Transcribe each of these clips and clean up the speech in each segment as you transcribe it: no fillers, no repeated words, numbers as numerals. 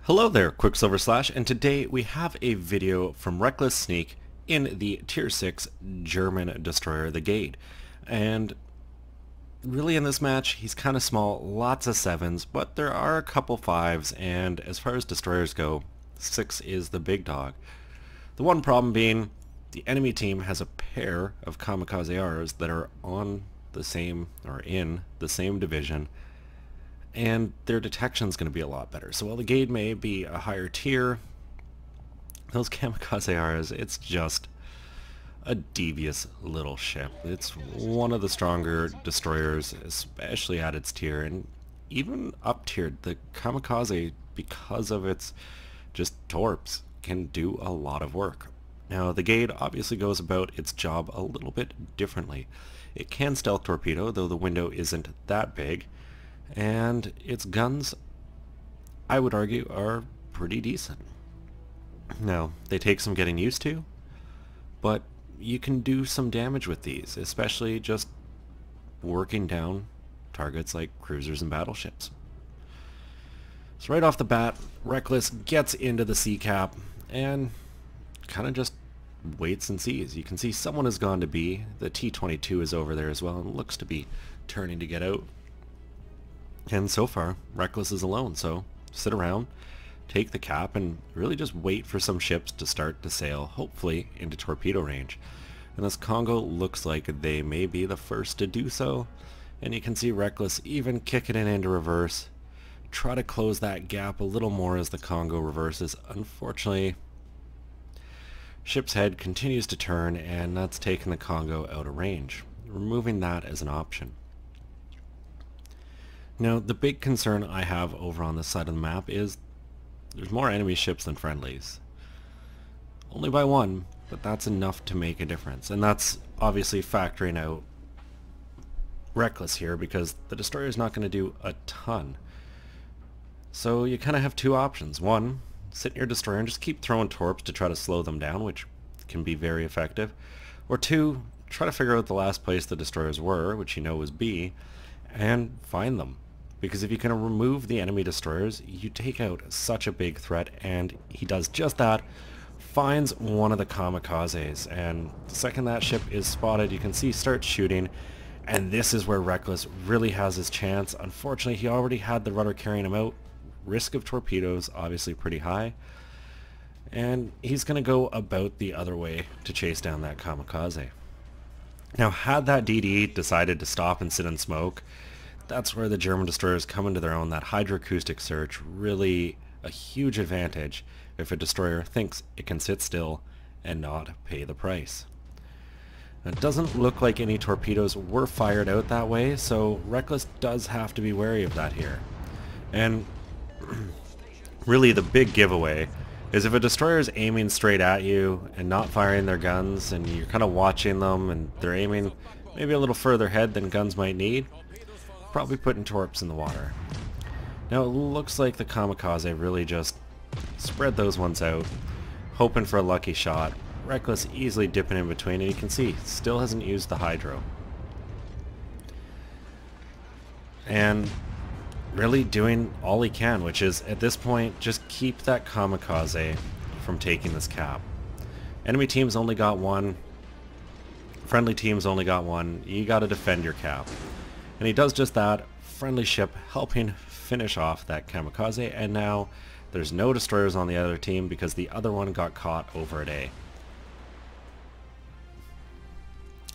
Hello there, Qckslvrslash, and today we have a video from Reckless Sneak in the Tier 6 German destroyer, the Gaede. And really in this match, he's kind of small, lots of 7s, but there are a couple 5s, and as far as destroyers go, 6 is the big dog. The one problem being, the enemy team has a pair of Qckslvrslash that are on the same, or in the same division, and their detection is going to be a lot better. So while the Gaede may be a higher tier, those Qckslvrslash, it's just a devious little ship. It's one of the stronger destroyers, especially at its tier, and even up tiered, the Kamikaze, because of its just torps, can do a lot of work. Now the Gaede obviously goes about its job a little bit differently. It can stealth torpedo, though the window isn't that big, and its guns, I would argue, are pretty decent. Now, they take some getting used to, but you can do some damage with these, especially just working down targets like cruisers and battleships. So right off the bat, Reckless gets into the sea cap and kind of just waits and sees. You can see someone has gone to B. The T-22 is over there as well and looks to be turning to get out. And so far, Reckless is alone, so sit around, take the cap, and really just wait for some ships to start to sail, hopefully into torpedo range. And this Congo looks like they may be the first to do so, and you can see Reckless even kicking it into reverse, try to close that gap a little more as the Congo reverses. Unfortunately, ship's head continues to turn, and that's taking the Congo out of range, removing that as an option. Now, the big concern I have over on this side of the map is there's more enemy ships than friendlies. Only by one, but that's enough to make a difference. And that's obviously factoring out Reckless here, because the destroyer is not going to do a ton. So you kind of have two options. One, sit in your destroyer and just keep throwing torps to try to slow them down, which can be very effective. Or two, try to figure out the last place the destroyers were, which you know was B, and find them. Because if you can remove the enemy destroyers, you take out such a big threat, and he does just that, finds one of the Kamikazes, and the second that ship is spotted, you can see start shooting, and this is where Reckless really has his chance. Unfortunately, he already had the rudder carrying him out. Risk of torpedoes, obviously pretty high, and he's going to go about the other way to chase down that Kamikaze. Now, had that DD decided to stop and sit in smoke, that's where the German destroyers come into their own. That hydroacoustic search, really a huge advantage if a destroyer thinks it can sit still and not pay the price. Now, it doesn't look like any torpedoes were fired out that way, so Reckless does have to be wary of that here. And really the big giveaway is if a destroyer is aiming straight at you and not firing their guns, and you're kind of watching them and they're aiming maybe a little further ahead than guns might need, probably putting torps in the water. Now it looks like the Kamikaze really just spread those ones out, hoping for a lucky shot. Reckless easily dipping in between, and you can see still hasn't used the hydro. And really doing all he can, which is at this point just keep that Kamikaze from taking this cap. Enemy team's only got one, friendly team's only got one. You got to defend your cap. And he does just that, friendly ship helping finish off that Kamikaze, and now there's no destroyers on the other team because the other one got caught over at A.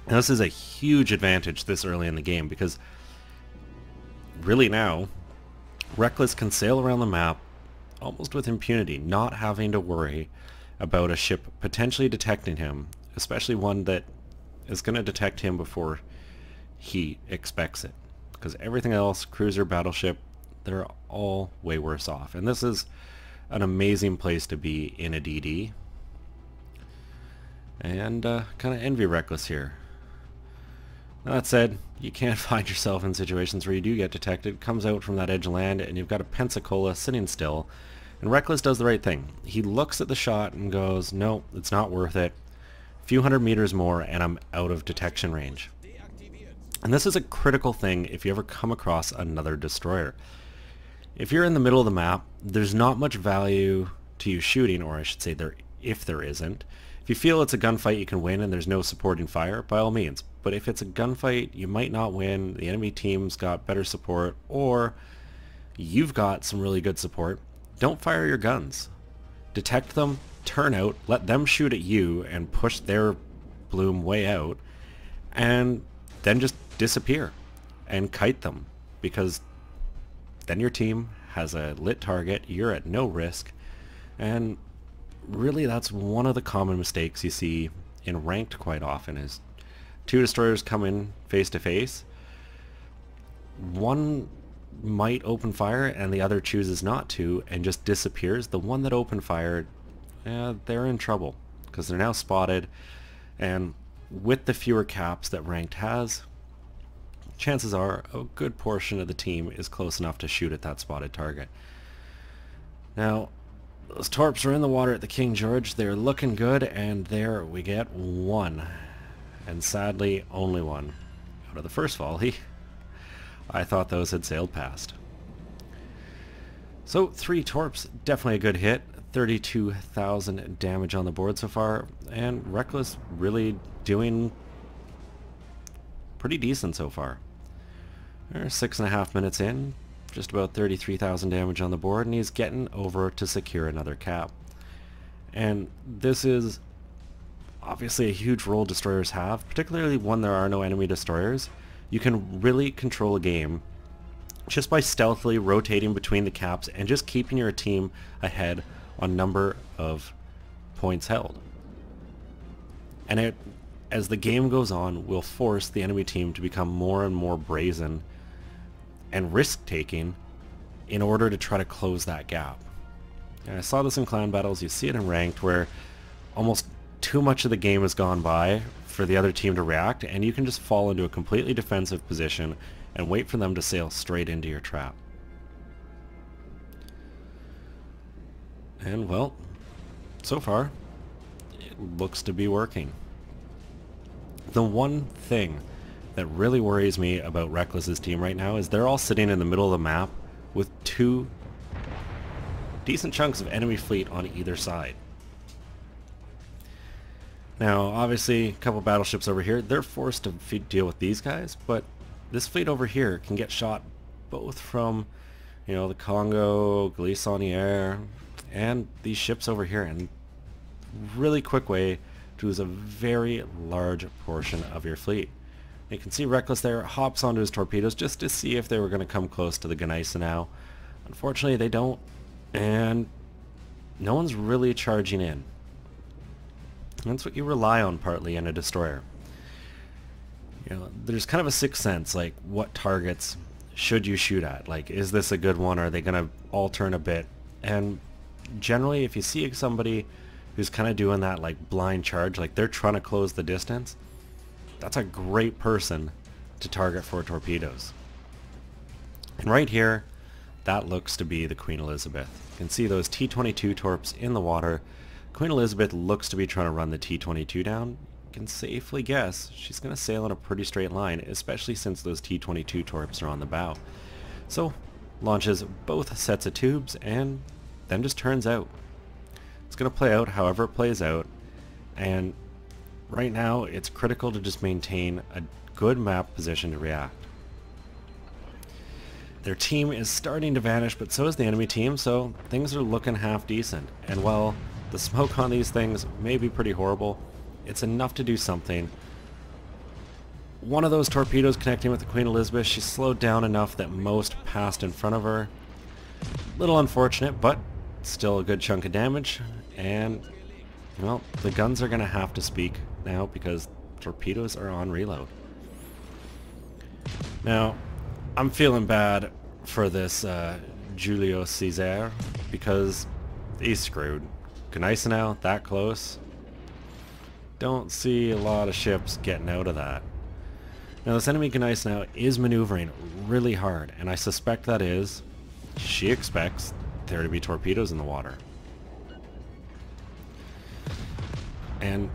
And this is a huge advantage this early in the game, because really now Reckless can sail around the map almost with impunity, not having to worry about a ship potentially detecting him, especially one that is going to detect him before he expects it, because everything else, cruiser, battleship, they're all way worse off. And this is an amazing place to be in a DD, and kind of envy Reckless here. Now, that said, you can't find yourself in situations where you do get detected. Comes out from that edge of land and you've got a Pensacola sitting still, and Reckless does the right thing. He looks at the shot and goes, no, it's not worth it. A few hundred meters more and I'm out of detection range. And this is a critical thing if you ever come across another destroyer. If you're in the middle of the map, there's not much value to you shooting, or I should say if there isn't. If you feel it's a gunfight you can win and there's no supporting fire, by all means. But if it's a gunfight you might not win, the enemy team's got better support, or you've got some really good support, don't fire your guns. Detect them, turn out, let them shoot at you and push their bloom way out, and then just disappear and kite them, because then your team has a lit target, you're at no risk, and really that's one of the common mistakes you see in ranked quite often is two destroyers come in face to face, one might open fire and the other chooses not to and just disappears. The one that opened fire, they're in trouble because they're now spotted, and with the fewer caps that ranked has, chances are a good portion of the team is close enough to shoot at that spotted target. Now, those torps are in the water at the King George. They're looking good, and there we get one. And sadly, only one. Out of the first volley, I thought those had sailed past. So 3 torps, definitely a good hit. 32,000 damage on the board so far, and Reckless really doing pretty decent so far. They're 6.5 minutes in, just about 33,000 damage on the board, and he's getting over to secure another cap. And this is obviously a huge role destroyers have, particularly when there are no enemy destroyers. You can really control a game just by stealthily rotating between the caps and just keeping your team ahead on number of points held. And it, as the game goes on, will force the enemy team to become more and more brazen and risk-taking in order to try to close that gap. And I saw this in clan battles, you see it in ranked, where almost too much of the game has gone by for the other team to react, and you can just fall into a completely defensive position and wait for them to sail straight into your trap. And well, so far, it looks to be working. The one thing that really worries me about Reckless's team right now is they're all sitting in the middle of the map with 2 decent chunks of enemy fleet on either side. Now, obviously, a couple battleships over here, they're forced to deal with these guys, but this fleet over here can get shot both from, you know, the Congo, Qckslvrslash, and these ships over here, and really quick way to lose a very large portion of your fleet. You can see Reckless there hops onto his torpedoes just to see if they were going to come close to the Gaede now. Unfortunately, they don't, and no one's really charging in. That's what you rely on partly in a destroyer. You know, there's kind of a sixth sense, like what targets should you shoot at? Like, is this a good one? Or are they going to all turn a bit? And generally, if you see somebody who's kind of doing that like blind charge, like they're trying to close the distance, that's a great person to target for torpedoes. And right here, that looks to be the Queen Elizabeth. You can see those T-22 torps in the water. Queen Elizabeth looks to be trying to run the T-22 down. You can safely guess she's going to sail in a pretty straight line, especially since those T-22 torps are on the bow. So, launches both sets of tubes and then just turns out. It's going to play out however it plays out, and right now it's critical to just maintain a good map position to react. Their team is starting to vanish, but so is the enemy team, so things are looking half decent. And while the smoke on these things may be pretty horrible, it's enough to do something. One of those torpedoes connecting with the Queen Elizabeth, she slowed down enough that most passed in front of her. Little unfortunate, but still a good chunk of damage. And, well, the guns are going to have to speak now because torpedoes are on reload. Now, I'm feeling bad for this Julio Cesar because he's screwed. Gneisenau, that close. Don't see a lot of ships getting out of that. Now this enemy Gneisenau is maneuvering really hard, and I suspect that is she expects there to be torpedoes in the water. And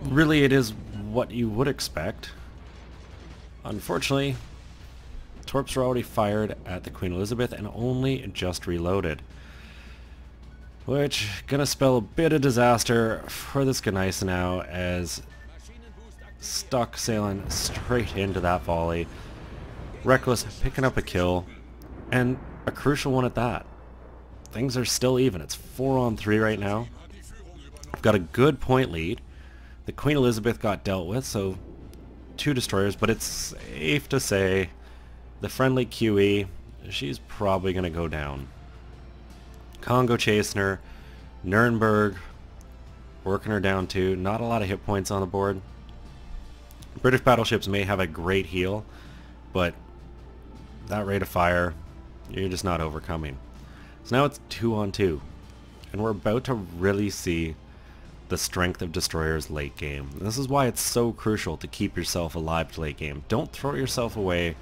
really it is what you would expect. Unfortunately, Torps were already fired at the Queen Elizabeth and only just reloaded. Which gonna spell a bit of disaster for this Gaede now, as stuck sailing straight into that volley. Reckless picking up a kill, and a crucial one at that. Things are still even. It's 4-on-3 right now. I've got a good point lead. The Queen Elizabeth got dealt with, so 2 destroyers, but it's safe to say the friendly QE, she's probably going to go down. Congo chasing her. Nuremberg working her down too. Not a lot of hit points on the board. British battleships may have a great heal, but that rate of fire, you're just not overcoming. So now it's 2-on-2, and we're about to really see the strength of destroyers late game. And this is why it's so crucial to keep yourself alive to late game. Don't throw yourself away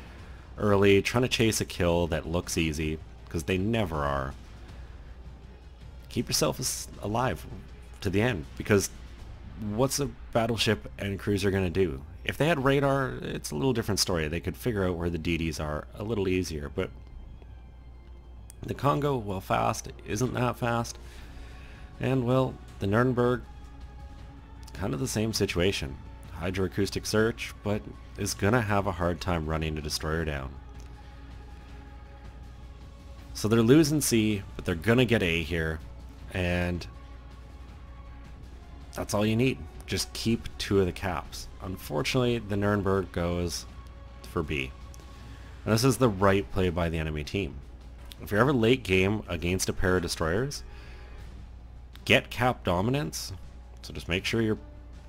early trying to chase a kill that looks easy, because they never are. Keep yourself alive to the end, because what's a battleship and cruiser going to do? If they had radar, it's a little different story. They could figure out where the DDs are a little easier, but the Congo, while fast, isn't that fast. And, well, the Nuremberg, kind of the same situation. Hydroacoustic search, but is going to have a hard time running a destroyer down. So they're losing C, but they're going to get A here. And that's all you need. Just keep 2 of the caps. Unfortunately, the Nuremberg goes for B. And this is the right play by the enemy team. If you're ever late game against a pair of destroyers, get cap dominance. So just make sure you're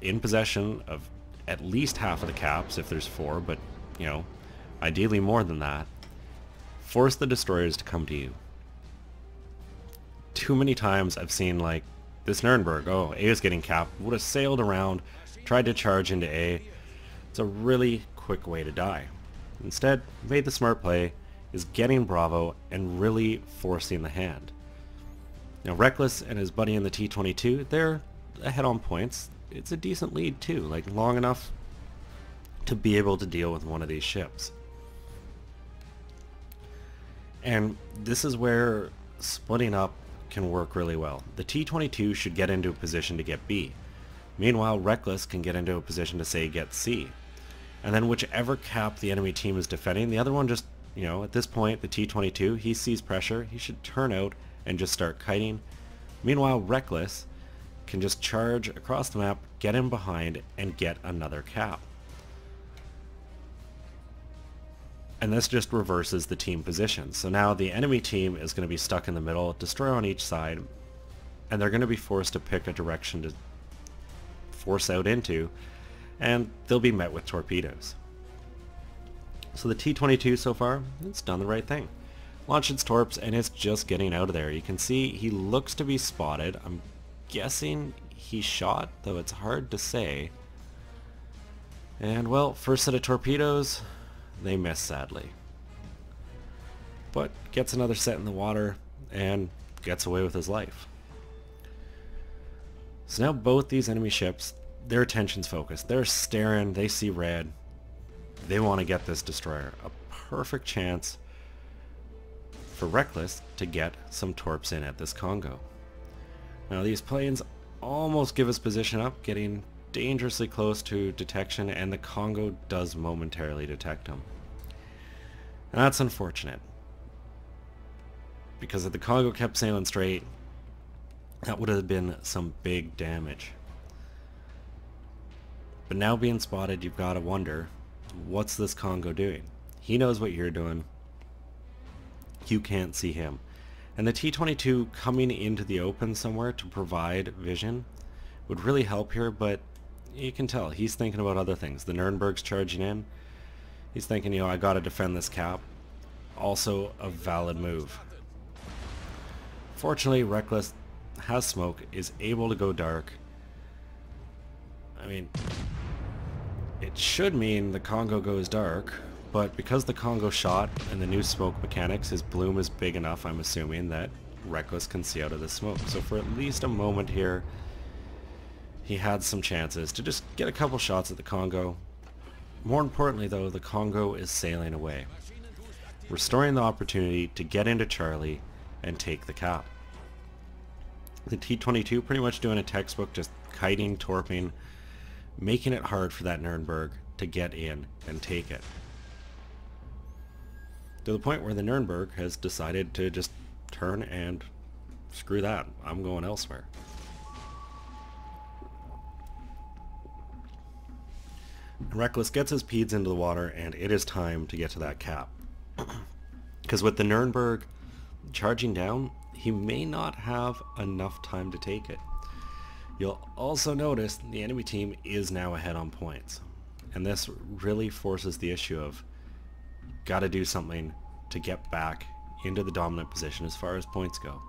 in possession of at least half of the caps if there's 4, but, you know, ideally more than that. Force the destroyers to come to you. Too many times I've seen, like, this Nuremberg, oh, A is getting capped, would have sailed around, tried to charge into A. It's a really quick way to die. Instead, made the smart play, is getting Bravo and really forcing the hand. Now, Reckless and his buddy in the T-22, they're ahead on points. It's a decent lead too, like long enough to be able to deal with one of these ships. And this is where splitting up can work really well. The T-22 should get into a position to get B. Meanwhile, Reckless can get into a position to, say, get C. And then whichever cap the enemy team is defending, the other one just, you know, at this point, the T-22, he sees pressure, he should turn out and just start kiting. Meanwhile, Reckless can just charge across the map, get in behind, and get another cap. And this just reverses the team position. So now the enemy team is going to be stuck in the middle, destroyer on each side, and they're going to be forced to pick a direction to force out into, and they'll be met with torpedoes. So the T-22 so far, it's done the right thing. Launched its torps, and it's just getting out of there. You can see he looks to be spotted. I'm guessing he shot, though it's hard to say. And, well, first set of torpedoes, they miss sadly. But gets another set in the water and gets away with his life. So now both these enemy ships, their attention's focused. They're staring, they see red. They want to get this destroyer. A perfect chance for Reckless to get some torps in at this Congo. Now these planes almost give us position up, getting dangerously close to detection, and the Congo does momentarily detect him. And that's unfortunate, because if the Congo kept sailing straight, that would have been some big damage. But now being spotted, you've got to wonder, what's this Congo doing? He knows what you're doing. You can't see him. And the T-22 coming into the open somewhere to provide vision would really help here, but you can tell he's thinking about other things. The Nuremberg's charging in. He's thinking, you know, I gotta defend this cap. Also a valid move. Fortunately, Reckless has smoke, is able to go dark. I mean, it should mean the Congo goes dark, but because the Congo shot and the new smoke mechanics, his bloom is big enough, I'm assuming, that Reckless can see out of the smoke. So for at least a moment here, he had some chances to just get a couple shots at the Congo. More importantly though, the Congo is sailing away. restoring the opportunity to get into Charlie and take the cap. The T-22 pretty much doing a textbook, just kiting, torping, making it hard for that Nuremberg to get in and take it. To the point where the Nuremberg has decided to just turn and screw that, I'm going elsewhere. Reckless gets his Peds into the water, and it is time to get to that cap. Because with the Nuremberg charging down, he may not have enough time to take it. You'll also notice the enemy team is now ahead on points. And this really forces the issue of gotta do something to get back into the dominant position as far as points go.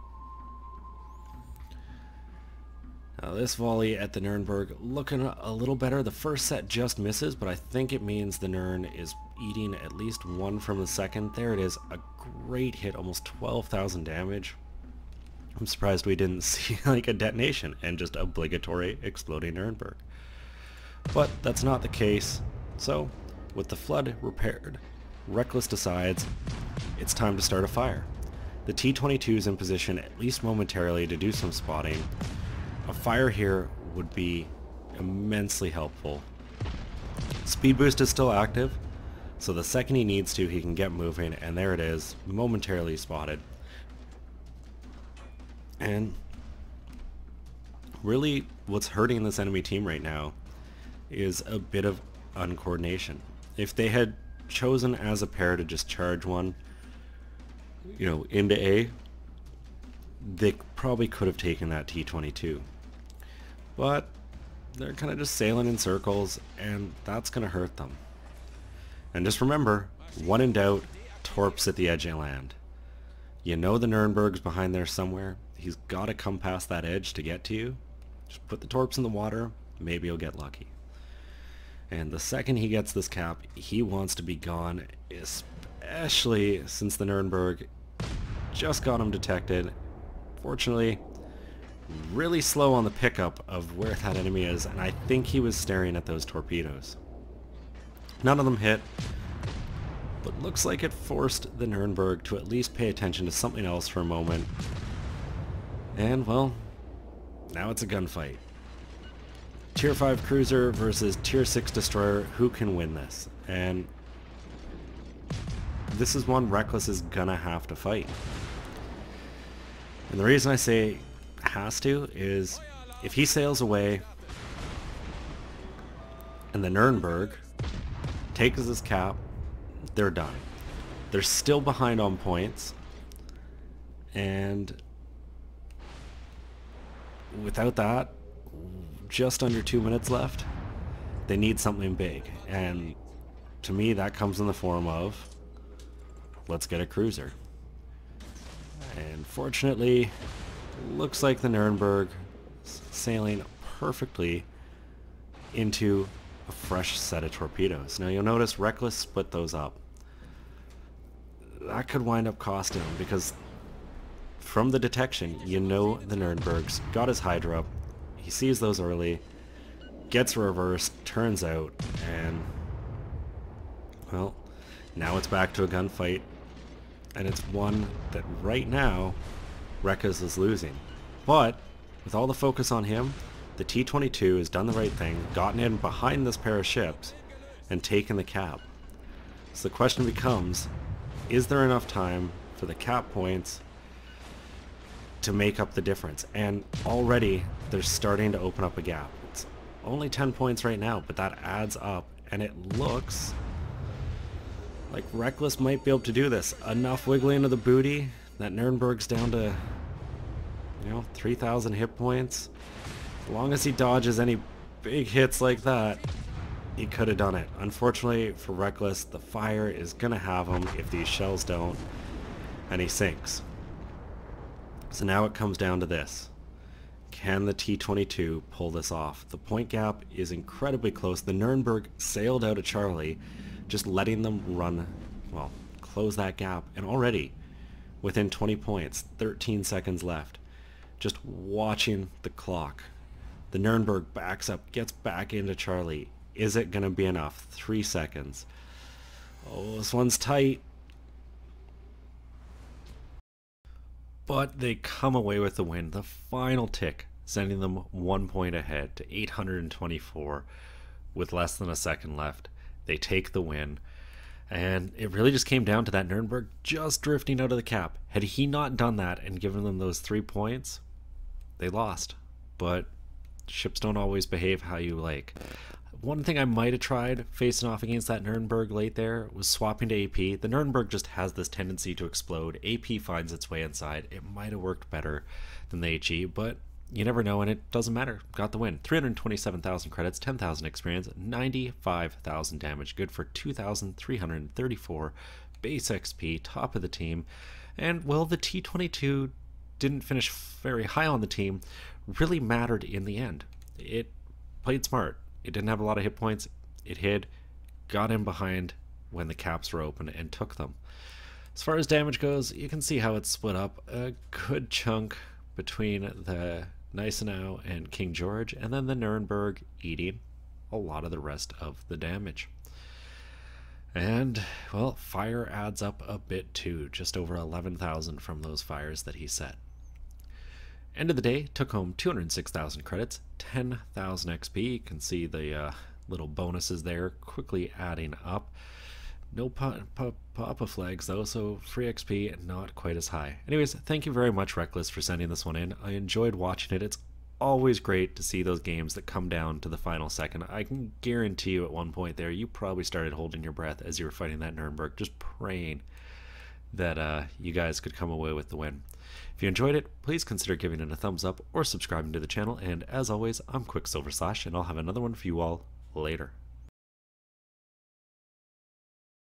Now this volley at the Nuremberg looking a little better. The first set just misses, but I think it means the Nurn is eating at least one from the second. There it is, a great hit, almost 12,000 damage. I'm surprised we didn't see like a detonation and just obligatory exploding Nuremberg. But that's not the case. So, with the flood repaired, Reckless decides it's time to start a fire. The T-22 is in position at least momentarily to do some spotting. A fire here would be immensely helpful. Speed boost is still active, so the second he needs to, he can get moving, and there it is, momentarily spotted. And really what's hurting this enemy team right now is a bit of uncoordination. If they had chosen as a pair to just charge one, you know, into A, they probably could have taken that T-22. But they're kind of just sailing in circles, and that's going to hurt them. And just remember, when in doubt, torps at the edge of land. You know the Nuremberg's behind there somewhere. He's got to come past that edge to get to you. Just put the torps in the water, maybe you'll get lucky. And the second he gets this cap, he wants to be gone, especially since the Nuremberg just got him detected. Fortunately, really slow on the pickup of where that enemy is, and I think he was staring at those torpedoes. None of them hit, but looks like it forced the Nuremberg to at least pay attention to something else for a moment. And, well, now it's a gunfight. Tier 5 cruiser versus Tier 6 destroyer, who can win this? And this is one Reckless is gonna have to fight. And the reason I say has to is if he sails away and the Nuremberg takes his cap, they're done. They're still behind on points, and without that, just under 2 minutes left, they need something big, and to me that comes in the form of let's get a cruiser. And fortunately, looks like the Nuremberg sailing perfectly into a fresh set of torpedoes. Now you'll notice Reckless split those up. That could wind up costing him, because from the detection, you know the Nuremberg's got his Hydra up. He sees those early, gets reversed, turns out, and well, now it's back to a gunfight, and it's one that right now Reckless is losing. But with all the focus on him, the T-22 has done the right thing, gotten in behind this pair of ships, and taken the cap. So the question becomes, is there enough time for the cap points to make up the difference? And already they're starting to open up a gap. It's only 10 points right now, but that adds up, and it looks like Reckless might be able to do this. Enough wiggling of the booty that Nuremberg's down to, you know, 3,000 hit points. As long as he dodges any big hits like that, he could have done it. Unfortunately for Reckless, the fire is gonna have him if these shells don't, and he sinks. So now it comes down to this. Can the T-22 pull this off? The point gap is incredibly close. The Nuremberg sailed out of Charlie, just letting them run, well, close that gap, and already within 20 points, 13 seconds left. Just watching the clock. The Nuremberg backs up, gets back into Charlie. Is it going to be enough? 3 seconds. Oh, this one's tight. but they come away with the win. The final tick, sending them 1 point ahead to 824 with less than a second left. They take the win. And it really just came down to that Nuremberg just drifting out of the cap. Had he not done that and given them those 3 points, they lost. But ships don't always behave how you like. One thing I might have tried facing off against that Nuremberg late there was swapping to AP. The Nuremberg just has this tendency to explode. AP finds its way inside. It might have worked better than the HE, but you never know, and it doesn't matter. Got the win. 327,000 credits, 10,000 experience, 95,000 damage. Good for 2,334 base XP, top of the team. And, well, the T-22 didn't finish very high on the team. Really mattered in the end. It played smart. It didn't have a lot of hit points. It hid, got in behind when the caps were open, and took them. As far as damage goes, you can see how it's split up. A good chunk between the Gneisenau and King George, and then the Nuremberg eating a lot of the rest of the damage. And, well, fire adds up a bit too, just over 11,000 from those fires that he set. End of the day, took home 206,000 credits, 10,000 XP. You can see the little bonuses there quickly adding up. No Papa flags though, so free XP not quite as high. Anyways, thank you very much, Reckless, for sending this one in. I enjoyed watching it. It's always great to see those games that come down to the final second. I can guarantee you at one point there, you probably started holding your breath as you were fighting that Nuremberg, just praying that you guys could come away with the win. If you enjoyed it, please consider giving it a thumbs up or subscribing to the channel. And as always, I'm Qckslvrslash, and I'll have another one for you all later.